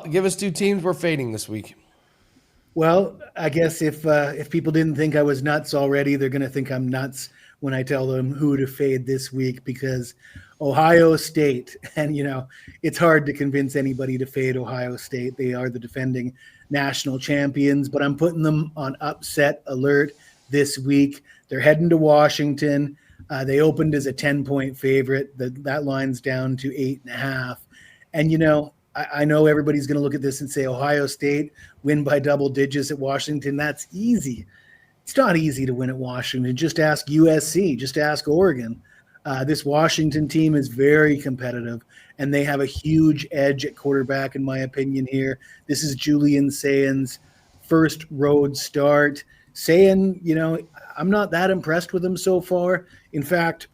give us two teams we're fading this week. Well, I guess if people didn't think I was nuts already, they're going to think I'm nuts when I tell them who to fade this week because Ohio State, and it's hard to convince anybody to fade Ohio State. They are the defending national champions, but I'm putting them on upset alert this week. They're heading to Washington. They opened as a 10-point favorite. That line's down to 8.5. And I know everybody's going to look at this and say Ohio State win by double digits at Washington. That's easy. It's not easy to win at Washington. Just ask USC. Just ask Oregon. This Washington team is very competitive, and they have a huge edge at quarterback, in my opinion, here. This is Julian Sayan's first road start. Sayan, I'm not that impressed with him so far. In fact,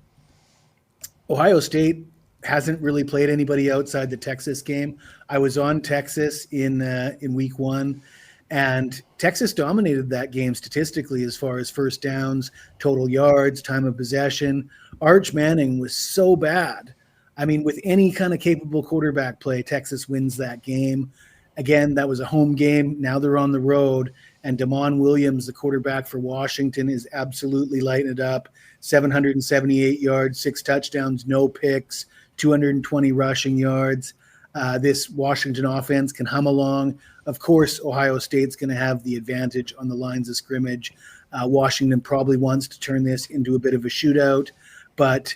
Ohio State hasn't really played anybody outside the Texas game. I was on Texas in week 1, and Texas dominated that game statistically as far as first downs, total yards, time of possession. Arch Manning was so bad. I mean, with any kind of capable quarterback play, Texas wins that game. Again, that was a home game. Now they're on the road, and Damon Williams, the quarterback for Washington, is absolutely lighting it up. 778 yards, 6 touchdowns, no picks, 220 rushing yards. This Washington offense can hum along. Of course, Ohio State's going to have the advantage on the lines of scrimmage. Washington probably wants to turn this into a bit of a shootout, but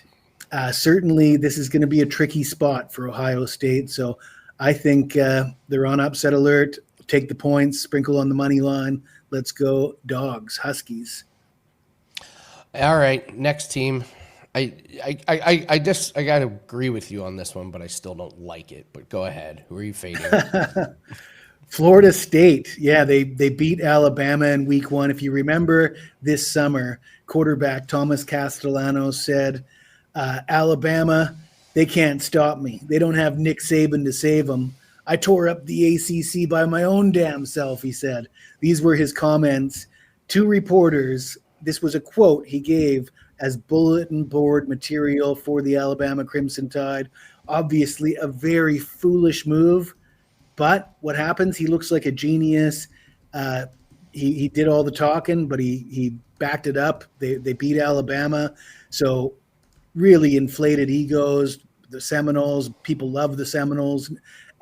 certainly this is going to be a tricky spot for Ohio State. So I think they're on upset alert. Take the points, sprinkle on the money line. Let's go Dogs, Huskies. All right, next team. I got to agree with you on this one, but I still don't like it. But go ahead. Who are you fading? Florida State. Yeah, they beat Alabama in week 1. If you remember this summer, quarterback Thomas Castellanos said, Alabama, they can't stop me. They don't have Nick Saban to save them. I tore up the ACC by my own damn self, he said. These were his comments to reporters. This was a quote he gave as bulletin board material for the Alabama Crimson Tide. Obviously a very foolish move, but what happens? He looks like a genius. He did all the talking, but he backed it up. They beat Alabama. So really inflated egos. The Seminoles, people love the Seminoles.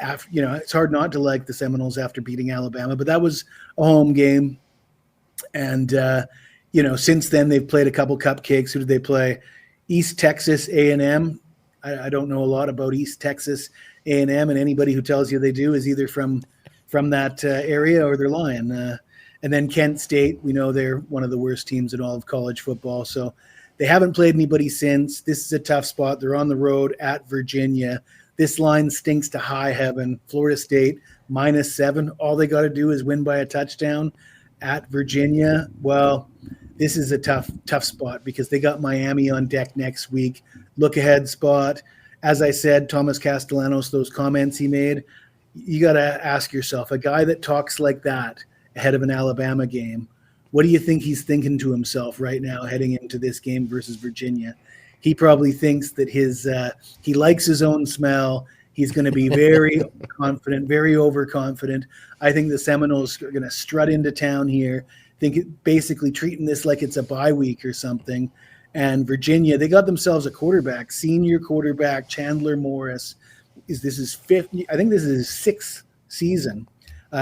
It's hard not to like the Seminoles after beating Alabama, but that was a home game. And, since then they've played a couple cupcakes. Who did they play? East Texas A&M. I don't know a lot about East Texas A&M, and anybody who tells you they do is either from that area or they're lying. And then Kent State, we know they're one of the worst teams in all of college football. So they haven't played anybody since. This is a tough spot. They're on the road at Virginia. This line stinks to high heaven. Florida State -7. All they got to do is win by a touchdown at Virginia. Well, this is a tough spot because they got Miami on deck next week. Look ahead spot. As I said, Thomas Castellanos, those comments he made, you got to ask yourself, a guy that talks like that ahead of an Alabama game, what do you think he's thinking to himself right now heading into this game versus Virginia? He probably thinks that he likes his own smell. He's going to be very confident, very overconfident. I think the Seminoles are going to strut into town here, basically treating this like it's a bye week or something. And Virginia, they got themselves a quarterback, senior quarterback, Chandler Morris. This is fifth. I think this is his 6th season.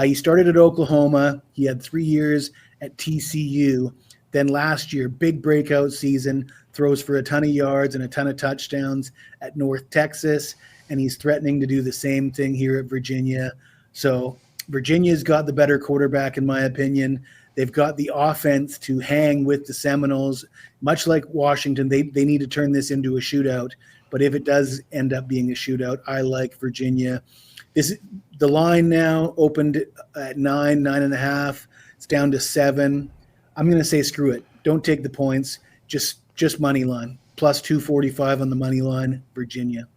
He started at Oklahoma. He had 3 years at TCU. Then last year, big breakout season, throws for a ton of yards and a ton of touchdowns at North Texas. And he's threatening to do the same thing here at Virginia. So Virginia's got the better quarterback, in my opinion. They've got the offense to hang with the Seminoles. Much like Washington, they need to turn this into a shootout. But if it does end up being a shootout, I like Virginia. The line now opened at 9.5. It's down to 7. I'm going to say screw it. Don't take the points. Just money line. Plus 245 on the money line, Virginia.